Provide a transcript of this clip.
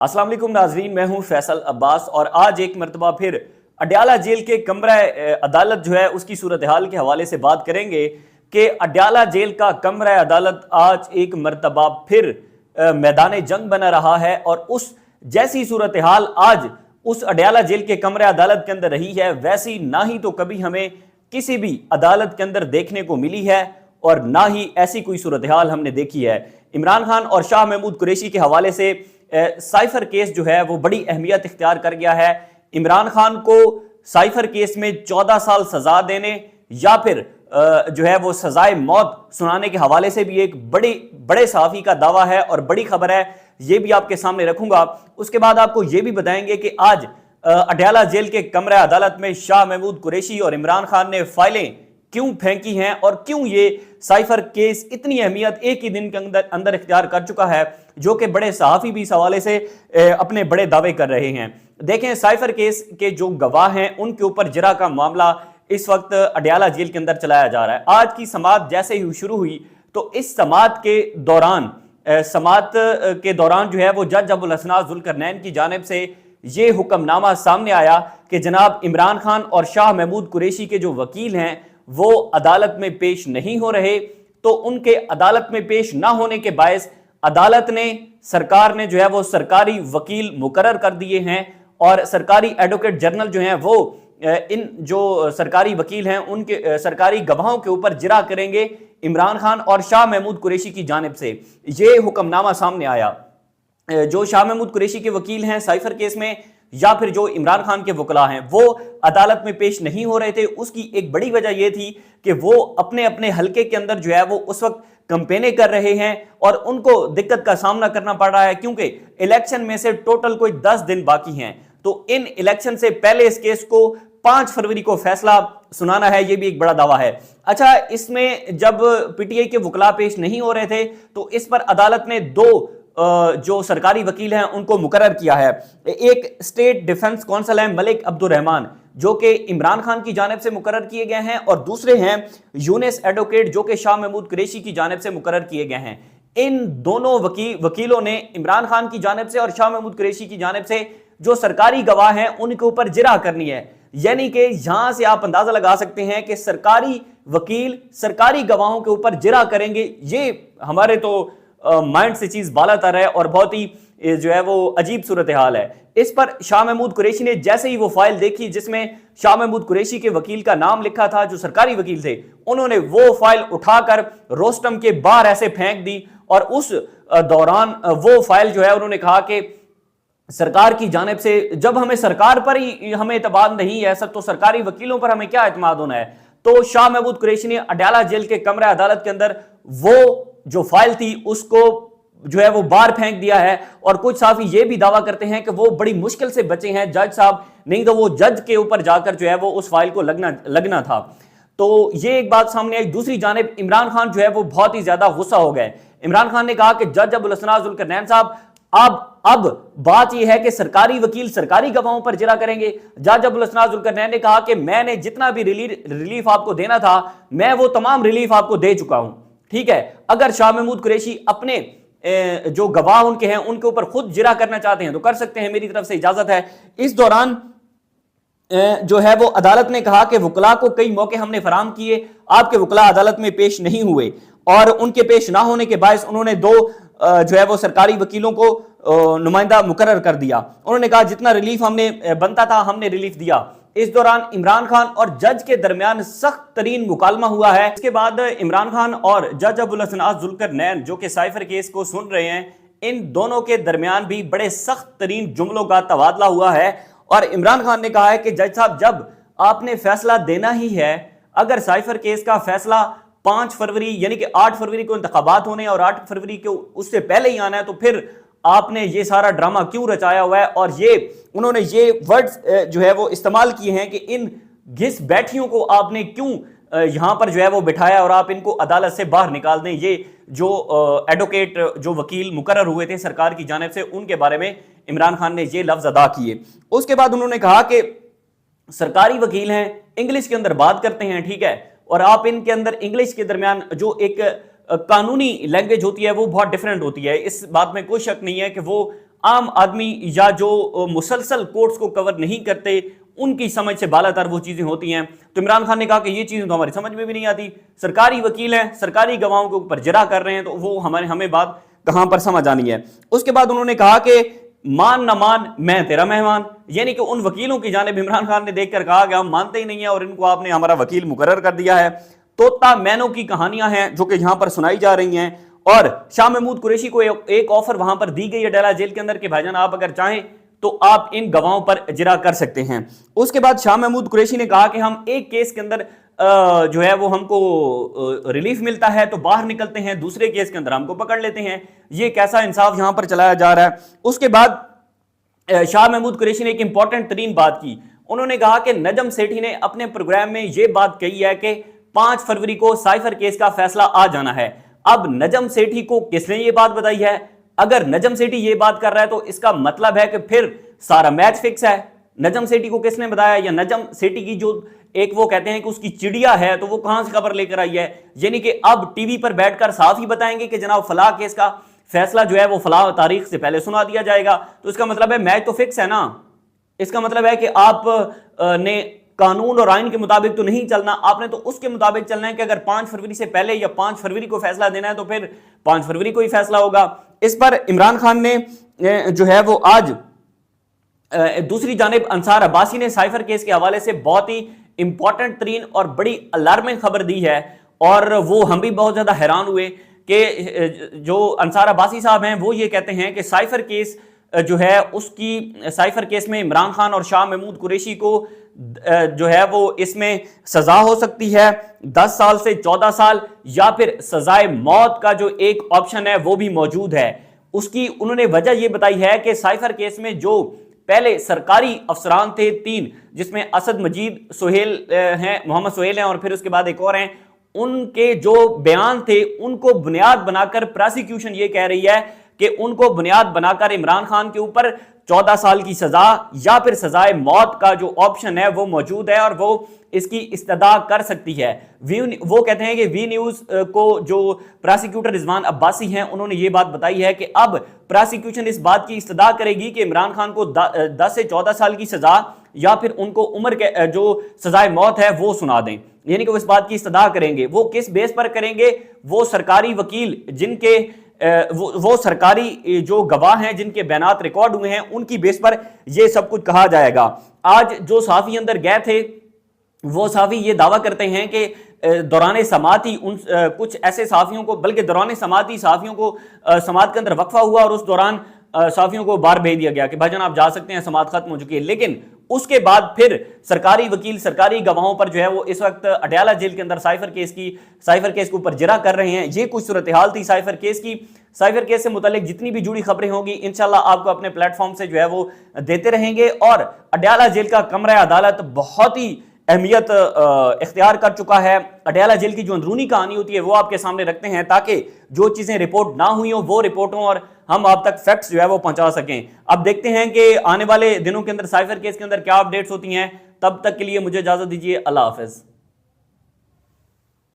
अस्सलाम वालेकुम नाजरीन, मैं हूं फैसल अब्बास और आज एक मरतबा फिर अडयाला जेल के कमरा अदालत जो है उसकी सूरत हाल के हवाले से बात करेंगे कि अडयाला जेल का कमरा अदालत आज एक मरतबा फिर मैदान जंग बना रहा है और उस जैसी सूरत हाल आज उस अडयाला जेल के कमरा अदालत के अंदर रही है वैसी ना ही तो कभी हमें किसी भी अदालत के अंदर देखने को मिली है और ना ही ऐसी कोई सूरत हाल हमने देखी है। इमरान खान और शाह महमूद कुरैशी के हवाले से साइफर केस जो है वो बड़ी अहमियत इख्तियार कर गया है। इमरान खान को साइफर केस में 14 साल सजा देने या फिर जो है वो सजाए मौत सुनाने के हवाले से भी एक बड़े सहाफी का दावा है और बड़ी खबर है, ये भी आपके सामने रखूंगा। उसके बाद आपको ये भी बताएंगे कि आज अडयाला जेल के कमरा अदालत में शाह महमूद कुरैशी और इमरान खान ने फाइलें क्यों फेंकी हैं और क्यों ये साइफर केस इतनी अहमियत एक ही दिन के अंदर इख्तियार कर चुका है, जो कि बड़े सहाफी भी इस हवाले से अपने बड़े दावे कर रहे हैं। देखें, साइफर केस के जो गवाह हैं उनके ऊपर जरा का मामला इस वक्त अडयाला जेल के अंदर चलाया जा रहा है। आज की समाअत जैसे ही शुरू हुई तो इस समाअत के दौरान जो है वो जज अबुल हसनात जुल्करनैन की जानिब से ये हुक्मनामा सामने आया कि जनाब इमरान खान और शाह महमूद कुरैशी के जो वकील हैं वो अदालत में पेश नहीं हो रहे, तो उनके अदालत में पेश ना होने के बायस सरकार ने जो है वो सरकारी वकील मुकर्रर कर दिए हैं और सरकारी एडवोकेट जनरल जो हैं वो इन जो सरकारी वकील हैं उनके सरकारी गवाहों के ऊपर जिरा करेंगे इमरान खान और शाह महमूद कुरैशी की जानिब से। ये हुक्मनामा सामने आया। जो शाह महमूद कुरैशी के वकील हैं साइफर केस में या फिर जो इमरान खान के वकला हैं वो अदालत में पेश नहीं हो रहे थे, उसकी एक बड़ी वजह यह थी कि वो अपने अपने हलके के अंदर जो है वो उस वक्त कैंपेनें कर रहे हैं और उनको दिक्कत का सामना करना पड़ रहा है क्योंकि इलेक्शन में से टोटल कोई 10 दिन बाकी हैं। तो इन इलेक्शन से पहले इस केस को 5 फरवरी को फैसला सुनाना है, यह भी एक बड़ा दावा है। अच्छा, इसमें जब पीटीआई के वकला पेश नहीं हो रहे थे तो इस पर अदालत ने 2 जो सरकारी वकील हैं उनको मुकर्रर किया है। एक स्टेट डिफेंस कौंसल है मलिक अब्दुर्रहमान जो कि इमरान खान की जानिब से मुकर्रर किए गए हैं और दूसरे हैं यूनिस एडवोकेट जो कि शाह महमूद कुरैशी की जानिब से मुकर्रर किए गए हैं। इन दोनों वकीलों ने इमरान खान की जानिब से और शाह महमूद कुरैशी की जानिब से जो सरकारी गवाह हैं उनके ऊपर जिरा करनी है। यानी कि यहां से आप अंदाजा लगा सकते हैं कि सरकारी वकील सरकारी गवाहों के ऊपर जिरा करेंगे। ये हमारे तो माइंड से चीज बाला तर है और बहुत ही जो है वो अजीब सूरत हाल है। इस पर शाह महमूद कुरैशी ने जैसे ही वो फाइल देखी जिसमें शाह महमूद कुरैशी के वकील का नाम लिखा था, जो सरकारी वकील थे, उन्होंने वो फाइल उठाकर रोस्टम के बाहर ऐसे फेंक दी और उस दौरान वो फाइल जो है उन्होंने कहा कि सरकार की जानिब से जब हमें सरकार पर ही हमें एतमाद नहीं है सब तो सरकारी वकीलों पर हमें क्या एतमाद होना है। तो शाह महमूद कुरैशी ने अडयाला जेल के कमरा अदालत के अंदर वो जो फाइल थी उसको जो है वो बाहर फेंक दिया है और कुछ साफी ये भी दावा करते हैं कि वो बड़ी मुश्किल से बचे हैं जज साहब, नहीं तो वो जज के ऊपर जाकर जो है वो उस फाइल को लगना था। तो ये एक बात सामने आई। दूसरी जानिब इमरान खान जो है वो बहुत ही ज्यादा गुस्सा हो गए। इमरान खान ने कहा कि जज अबुल हसनात जुल्करनैन साहब अब बात यह है कि सरकारी वकील सरकारी गवाहों पर जिरा करेंगे। जज अबुल हसनात जुल्करनैन ने कहा कि मैंने जितना भी रिलीफ आपको देना था मैं वो तमाम रिलीफ आपको दे चुका हूं, ठीक है। अगर शाह महमूद कुरैशी अपने जो गवाह उनके हैं उनके ऊपर खुद जिरा करना चाहते हैं तो कर सकते हैं, मेरी तरफ से इजाजत है। इस दौरान जो है वो अदालत ने कहा कि वकला को कई मौके हमने फराहम किए, आपके वकला अदालत में पेश नहीं हुए और उनके पेश ना होने के बायस उन्होंने 2 जो है वो सरकारी वकीलों को नुमाइंदा मुकर्रर कर दिया। उन्होंने कहा जितना रिलीफ हमने बनता था हमने रिलीफ दिया। इस दौरान इमरान खान और जज के दरमियान सख्त तरीन मुकालमा हुआ है। इसके बाद इमरान खान और जज अबुल हसनात जुल्करनैन जो कि साइफर केस को सुन रहे हैं, इन दोनों के दरमियान भी बड़े सख्त तरीन जुमलों का तबादला हुआ है और इमरान खान ने कहा है कि जज साहब जब आपने फैसला देना ही है, अगर साइफर केस का फैसला 5 फरवरी यानी कि 8 फरवरी को इंतखाबात होने और 8 फरवरी को उससे पहले ही आना है, तो फिर आपने ये सारा ड्रामा क्यों रचाया हुआ है। और ये उन्होंने ये वर्ड्स जो है वो इस्तेमाल किए हैं कि इन घिस बैठियों को आपने क्यों यहां पर जो है वो बिठाया और आप इनको अदालत से बाहर निकाल दें। ये जो एडवोकेट जो वकील मुकर्रर हुए थे सरकार की जानिब से उनके बारे में इमरान खान ने ये लफ्ज अदा किए। उसके बाद उन्होंने कहा कि सरकारी वकील हैं, इंग्लिश के अंदर बात करते हैं, ठीक है, और आप इनके अंदर इंग्लिश के दरमियान जो एक कानूनी लैंग्वेज होती है वो बहुत डिफरेंट होती है। इस बात में कोई शक नहीं है कि वो आम आदमी या जो मुसलसल कोर्ट्स को कवर नहीं करते उनकी समझ से बालातर वो चीजें होती हैं। तो इमरान खान ने कहा कि ये चीजें तो हमारी समझ में भी नहीं आती, सरकारी वकील हैं, सरकारी गवाहों के ऊपर जरा कर रहे हैं, तो वो हमें बात कहां पर समझ आनी है। उसके बाद उन्होंने कहा कि मान न मान मैं तेरा मेहमान, यानी कि उन वकीलों की जानिब इमरान खान ने देखकर कहा कि हम मानते ही नहीं है और इनको आपने हमारा वकील मुकर्रर कर दिया है। तोता मैनों की कहानियां हैं जो कि यहां पर सुनाई जा रही हैं। और शाह महमूद कुरैशी को एक ऑफर वहां पर दी गई है अडाला जेल के अंदर कि भाईजान आप अगर चाहें तो आप इन गवाहों पर इजरा कर सकते हैं। उसके बाद शाह महमूद कुरैशी ने कहा कि हम एक केस के अंदर जो है वो हमको रिलीफ मिलता है तो बाहर निकलते हैं, दूसरे केस के अंदर हमको पकड़ लेते हैं। ये कैसा इंसाफ यहां पर चलाया जा रहा है। उसके बाद शाह महमूद कुरैशी ने एक इंपॉर्टेंट तरीन बात की। उन्होंने कहा कि नजम सेठी ने अपने प्रोग्राम में यह बात कही है कि 5 फरवरी को साइफर केस का फैसला आ जाना है। अब नजम सेठी को किसने ये बात बताई है? अगर नजम सेठी ये बात कर रहा है तो इसका मतलब है कि फिर सारा मैच फिक्स है। नजम सेठी को किसने बताया? या नजम सेठी की जो एक वो कहते हैं कि उसकी चिड़िया है, तो वो कहां से खबर लेकर आई है? यानी कि अब टीवी पर बैठकर साफ ही बताएंगे कि जनाब फलाह केस का फैसला जो है वो फलाह तारीख से पहले सुना दिया जाएगा। तो इसका मतलब है मैच तो फिक्स है ना। इसका मतलब है कि आप ने कानून और आइन के मुताबिक तो नहीं चलना, आपने तो उसके मुताबिक चलना है कि अगर 5 फरवरी से पहले या 5 फरवरी को फैसला देना है तो फिर 5 फरवरी को ही फैसला होगा। इस पर इमरान खान ने जो है वो आज दूसरी जानिब अंसार अब्बासी ने साइफर केस के हवाले से बहुत ही इंपॉर्टेंट तरीन और बड़ी अलार्मिंग खबर दी है। और वो हम भी बहुत ज्यादा हैरान हुए कि जो अंसार अब्बासी साहब हैं वो ये कहते हैं कि साइफर केस जो है उसकी साइफर केस में इमरान खान और शाह महमूद कुरैशी को जो है वो इसमें सजा हो सकती है 10 साल से 14 साल, या फिर सजाए मौत का जो एक ऑप्शन है वो भी मौजूद है। उसकी उन्होंने वजह ये बताई है कि साइफर केस में जो पहले सरकारी अफसरान थे 3, जिसमें असद मजीद सुहेल हैं, मोहम्मद सुहेल हैं और फिर उसके बाद एक और हैं, उनके जो बयान थे उनको बुनियाद बनाकर प्रोसिक्यूशन ये कह रही है कि उनको बुनियाद बनाकर इमरान खान के ऊपर 14 साल की सजा या फिर सजाए मौत का जो ऑप्शन है वो मौजूद है और वो इसकी इस्तदा कर सकती है। वो कहते हैं कि वी न्यूज को जो प्रोसिक्यूटर रिजवान अब्बासी हैं उन्होंने ये बात बताई है कि अब प्रोसिक्यूशन इस बात की इस्तदा करेगी कि इमरान खान को 10 से 14 साल की सजा या फिर उनको उम्र के जो सजाए मौत है वो सुना दें। यानी कि वो इस बात की इस्तदा करेंगे। वो किस बेस पर करेंगे? वो सरकारी वकील जिनके वो सरकारी जो गवाह हैं जिनके बयानात रिकॉर्ड हुए हैं उनकी बेस पर यह सब कुछ कहा जाएगा। आज जो साफी अंदर गए थे वो साफी ये दावा करते हैं कि दौरान समाती उन कुछ ऐसे साफियों को, बल्कि दौरान समाती साफियों को समात के अंदर वक्फा हुआ और उस दौरान साफियों को बाहर भेज दिया गया कि भाईजान आप जा सकते हैं, समात खत्म हो चुकी है। लेकिन उसके बाद फिर सरकारी वकील सरकारी गवाहों पर जो है वो इस वक्त अडयाला जेल के अंदर साइफर केस के ऊपर जिरा कर रहे हैं। ये कुछ सूरत हाल थी साइफर केस की। साइफर केस से मुतालिक जितनी भी जुड़ी खबरें होंगी इंशाल्लाह आपको अपने प्लेटफॉर्म से जो है वो देते रहेंगे। और अडयाला जेल का कमरा अदालत बहुत ही अहमियत इख्तियार कर चुका है। अडयाला जेल की जो अंदरूनी कहानी होती है वो आपके सामने रखते हैं ताकि जो चीजें रिपोर्ट ना हुई हो वो रिपोर्ट हो और हम आप तक फैक्ट्स जो है वो पहुंचा सकें। अब देखते हैं कि आने वाले दिनों के अंदर साइफर केस के अंदर क्या अपडेट्स होती हैं। तब तक के लिए मुझे इजाजत दीजिए। अल्लाह हाफिज।